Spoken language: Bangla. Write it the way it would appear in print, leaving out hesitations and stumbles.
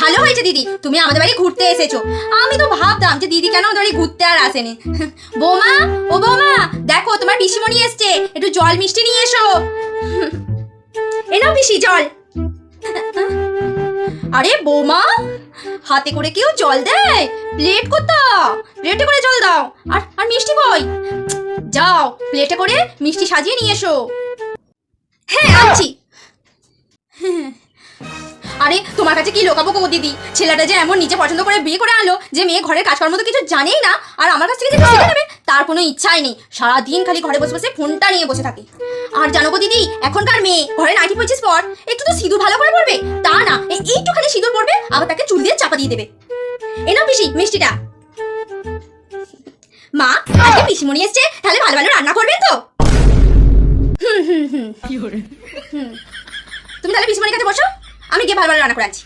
ভালো হয়েছে দিদি, তুমি আমাদের বাড়ি ঘুরতে এসেছো। আমি তো ভাবতাম যে দিদি কেন আমাদের বাড়ি ঘুরতে আর আসেনি। বৌমা, ও বৌমা, দেখো তোমার পিসিমণি এসছে, একটু জল মিষ্টি নিয়ে এসো। এনাও পিসি জল। আরে বৌমা, হাতে করে কেউ জল দেয়? প্লেট কোথাও, প্লেটে করে জল দাও। আর আর মিষ্টি কই? যাও প্লেটে করে মিষ্টি সাজিয়ে নিয়ে এসো। হ্যাঁ আনছি। আরে তোমার কাছে কি লোকাবো গো দিদি, ছেলেটা যে এমন নিজে পছন্দ করে বিয়ে করে আনলো যে মেয়ে ঘরের কাজকর্ম তো কিছু জানেই না, আর আমার কাছ থেকে যে শিখে নেবে তার কোনো ইচ্ছাই নেই। সারাদিন খালি ঘরে বসে বসে ফোনটা নিয়ে বসে থাকে। আর জানো গো দিদি, এখনকার মেয়ে ঘরে নাইটি পড়ছিস পর একটু তো সিঁদুর ভালো করে পড়বে, তা না এইটুখানি সিঁদুর পড়বে আবার তাকে চুল দিয়ে চাপা দিয়ে দেবে। এনাও পিসি মিষ্টিটা। মা, আজকে পিসিমণি এসছে, তাহলে ভালো ভালো রান্না করবেন তো? তুমি তাহলে পিসিমণির কাছে বসো, আমি গিয়ে ভালো ভালো রান্না করে আনছি।